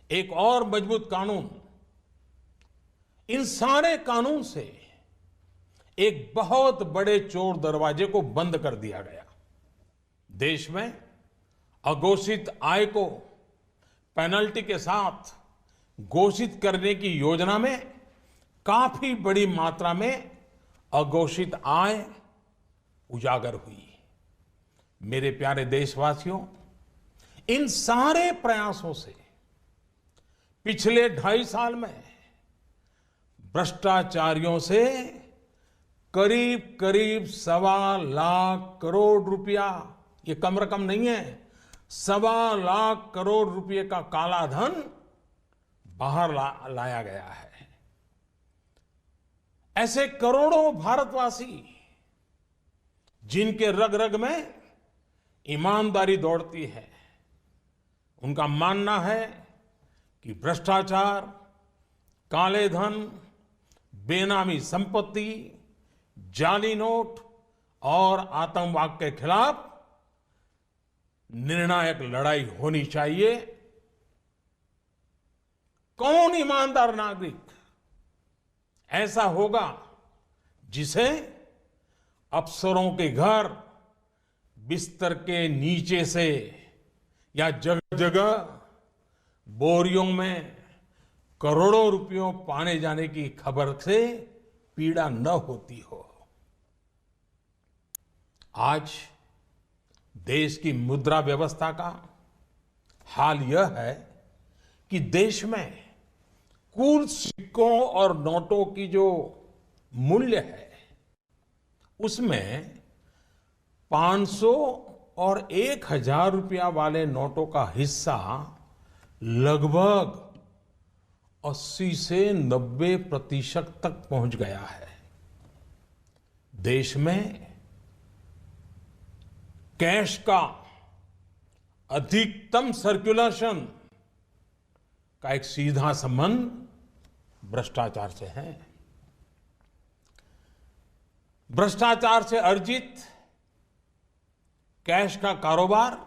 एक और मजबूत कानून, इन सारे कानून से एक बहुत बड़े चोर दरवाजे को बंद कर दिया गया। देश में अघोषित आय को पेनल्टी के साथ घोषित करने की योजना में काफी बड़ी मात्रा में अघोषित आय उजागर हुई। मेरे प्यारे देशवासियों, इन सारे प्रयासों से पिछले 2.5 साल में भ्रष्टाचारियों से करीब करीब 1.25 लाख करोड़ रुपया, ये कम रकम नहीं है, 1.25 लाख करोड़ रुपए का काला धन बाहर लाया गया है। ऐसे करोड़ों भारतवासी जिनके रग रग में ईमानदारी दौड़ती है, उनका मानना है कि भ्रष्टाचार, काले धन, बेनामी संपत्ति, जाली नोट और आतंकवाद के खिलाफ निर्णायक लड़ाई होनी चाहिए। कौन ईमानदार नागरिक ऐसा होगा जिसे अफसरों के घर बिस्तर के नीचे से या जगह जगह बोरियों में करोड़ों रुपयों पाने जाने की खबर से पीड़ा न होती हो। आज देश की मुद्रा व्यवस्था का हाल यह है कि देश में कुल सिक्कों और नोटों की जो मूल्य है, उसमें 500 और 1000 रुपया वाले नोटों का हिस्सा लगभग 80 से 90% तक पहुंच गया है। देश में कैश का अधिकतम सर्कुलेशन का एक सीधा संबंध भ्रष्टाचार से है। भ्रष्टाचार से अर्जित कैश का कारोबार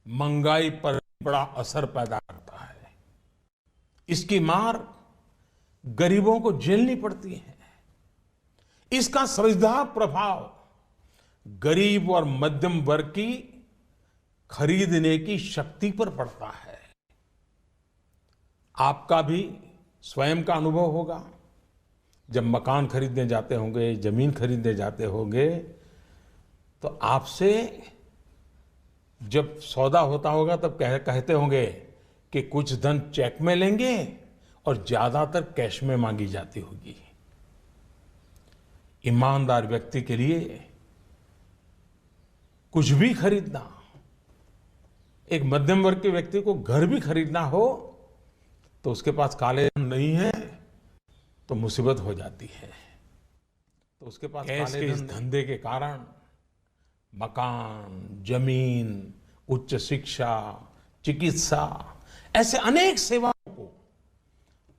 महंगाई पर बड़ा असर पैदा करता है। इसकी मार गरीबों को झेलनी पड़ती है। इसका सीधा प्रभाव गरीब और मध्यम वर्ग की खरीदने की शक्ति पर पड़ता है। आपका भी स्वयं का अनुभव होगा। जब मकान खरीदने जाते होंगे, जमीन खरीदने जाते होंगे, तो आपसे जब सौदा होता होगा तब कहते होंगे कि कुछ धन चेक में लेंगे और ज्यादातर कैश में मांगी जाती होगी। ईमानदार व्यक्ति के लिए कुछ भी खरीदना, एक मध्यम वर्ग के व्यक्ति को घर भी खरीदना हो तो उसके पास काले धन नहीं है तो मुसीबत हो जाती है। तो उसके पास कैश के इस धंधे के कारण मकान, जमीन, उच्च शिक्षा, चिकित्सा, ऐसे अनेक सेवाओं को,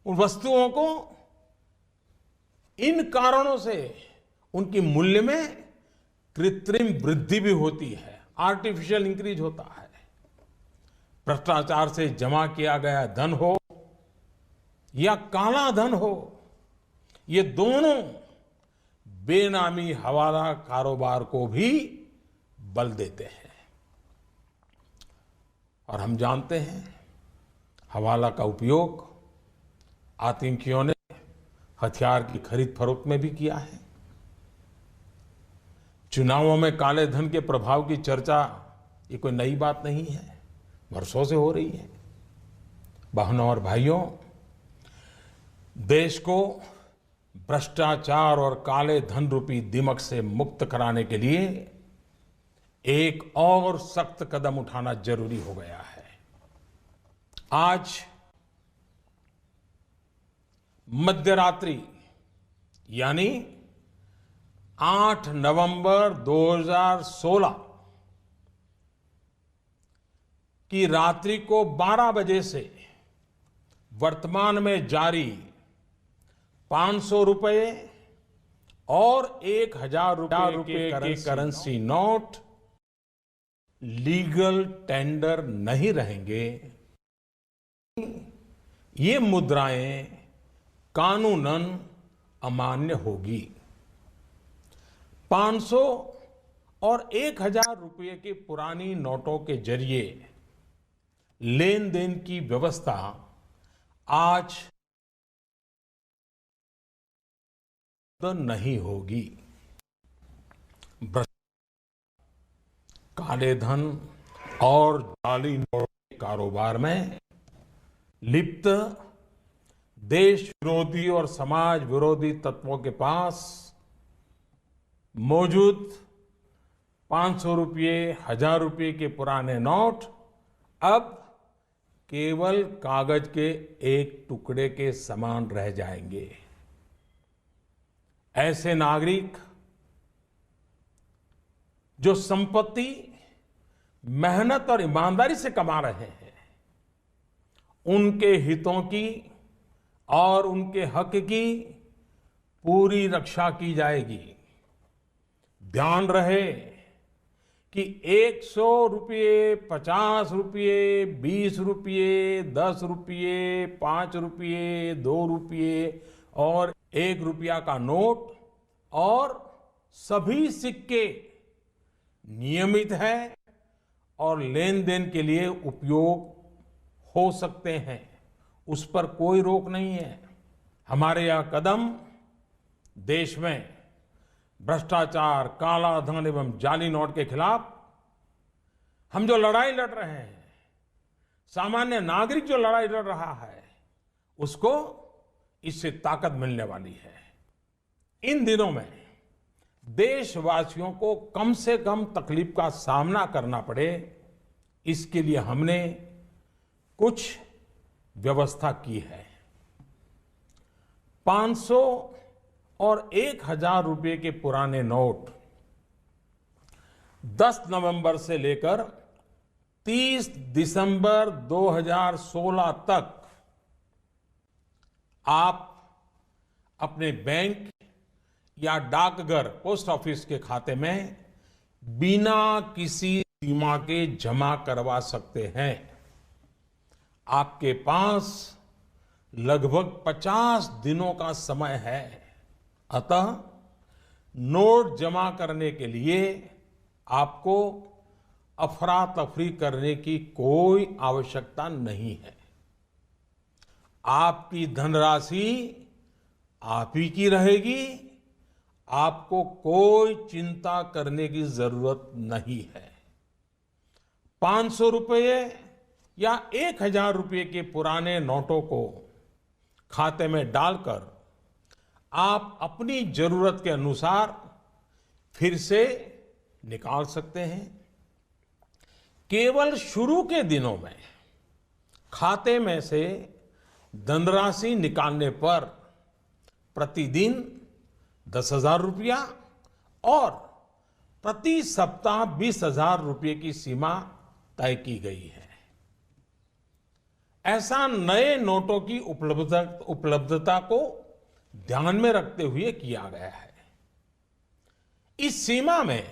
उन वस्तुओं को इन कारणों से उनकी मूल्य में कृत्रिम वृद्धि भी होती है, आर्टिफिशियल इंक्रीज होता है। भ्रष्टाचार से जमा किया गया धन हो या काला धन हो, ये दोनों बेनामी हवाला कारोबार को भी बल देते हैं। और हम जानते हैं हवाला का उपयोग आतंकियों ने हथियार की खरीद फरोख्त में भी किया है। चुनावों में काले धन के प्रभाव की चर्चा ये कोई नई बात नहीं है, वर्षों से हो रही है। बहनों और भाइयों, देश को भ्रष्टाचार और काले धन रूपी दिमक से मुक्त कराने के लिए एक और सख्त कदम उठाना जरूरी हो गया है। आज मध्यरात्रि यानी 8 नवंबर 2016 की रात्रि को 12 बजे से वर्तमान में जारी 500 रुपए और 1000 रुपए के करेंसी नोट लीगल टेंडर नहीं रहेंगे। ये मुद्राएं कानूनन अमान्य होगी। 500 और 1000 रुपये के पुरानी नोटों के जरिए लेन देन की व्यवस्था आज नहीं होगी। काले धन और जाली नोट के कारोबार में लिप्त देश विरोधी और समाज विरोधी तत्वों के पास मौजूद 500 रुपये, 1000 रुपये के पुराने नोट अब केवल कागज के एक टुकड़े के समान रह जाएंगे। ऐसे नागरिक जो संपत्ति मेहनत और ईमानदारी से कमा रहे हैं, उनके हितों की और उनके हक की पूरी रक्षा की जाएगी। ध्यान रहे कि 100 रुपये, 50 रुपये, 20 रुपये, 10 रुपये, 5 रुपये, 2 रुपये और 1 रुपया का नोट और सभी सिक्के नियमित है और लेन देन के लिए उपयोग हो सकते हैं, उस पर कोई रोक नहीं है। हमारे यह कदम देश में भ्रष्टाचार, काला धन एवं जाली नोट के खिलाफ हम जो लड़ाई लड़ रहे हैं, सामान्य नागरिक जो लड़ाई लड़ रहा है, उसको इससे ताकत मिलने वाली है। इन दिनों में देशवासियों को कम से कम तकलीफ का सामना करना पड़े, इसके लिए हमने कुछ व्यवस्था की है। 500 और 1000 रुपये के पुराने नोट 10 नवंबर से लेकर 30 दिसंबर 2016 तक आप अपने बैंक या डाकघर, पोस्ट ऑफिस के खाते में बिना किसी सीमा के जमा करवा सकते हैं। आपके पास लगभग 50 दिनों का समय है। अतः नोट जमा करने के लिए आपको अफरा तफरी करने की कोई आवश्यकता नहीं है। आपकी धनराशि आप ही की रहेगी, आपको कोई चिंता करने की जरूरत नहीं है। 500 रुपये या 1000 रुपये के पुराने नोटों को खाते में डालकर आप अपनी जरूरत के अनुसार फिर से निकाल सकते हैं। केवल शुरू के दिनों में खाते में से धनराशि निकालने पर प्रतिदिन 10,000 रुपया और प्रति सप्ताह 20,000 रुपये की सीमा तय की गई है। ऐसा नए नोटों की उपलब्धता को ध्यान में रखते हुए किया गया है। इस सीमा में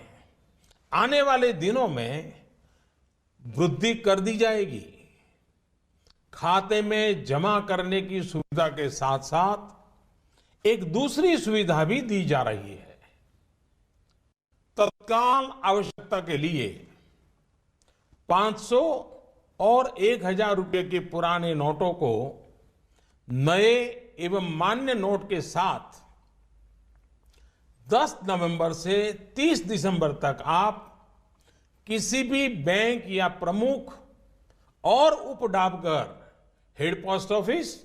आने वाले दिनों में वृद्धि कर दी जाएगी। खाते में जमा करने की सुविधा के साथ साथ एक दूसरी सुविधा भी दी जा रही है। तत्काल आवश्यकता के लिए 500 और 1000 रुपये के पुराने नोटों को नए एवं मान्य नोट के साथ 10 नवंबर से 30 दिसंबर तक आप किसी भी बैंक या प्रमुख और उप डाकघर, हेड पोस्ट ऑफिस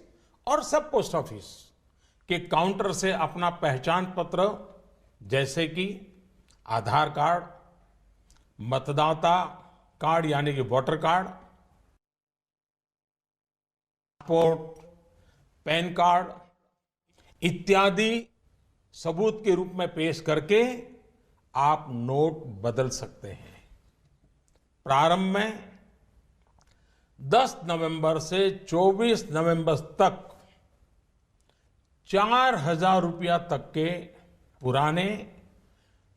और सब पोस्ट ऑफिस के काउंटर से अपना पहचान पत्र जैसे कि आधार कार्ड, मतदाता कार्ड यानी कि voter card, passport, pan card इत्यादि सबूत के रूप में पेश करके आप नोट बदल सकते हैं। प्रारंभ में 10 नवंबर से 24 नवंबर तक 4,000 रुपया तक के पुराने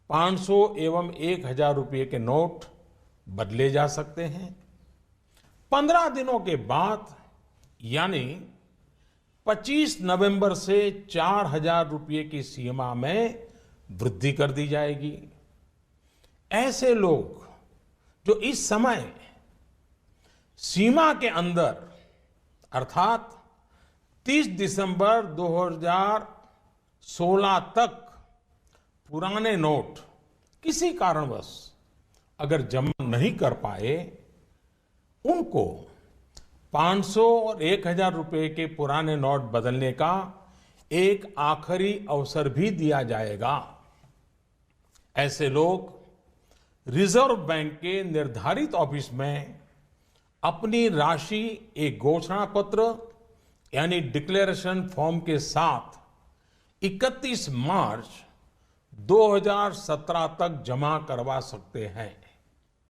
500 एवं 1000 रुपये के नोट बदले जा सकते हैं। 15 दिनों के बाद यानी 25 नवंबर से 4,000 रुपये की सीमा में वृद्धि कर दी जाएगी। ऐसे लोग जो इस समय सीमा के अंदर अर्थात 30 दिसंबर 2016 तक पुराने नोट किसी कारणवश अगर जमा नहीं कर पाए, उनको 500 और 1,000 रुपए के पुराने नोट बदलने का एक आखिरी अवसर भी दिया जाएगा। ऐसे लोग रिजर्व बैंक के निर्धारित ऑफिस में अपनी राशि एक घोषणा पत्र यानी डिक्लेरेशन फॉर्म के साथ 31 मार्च 2017 तक जमा करवा सकते हैं।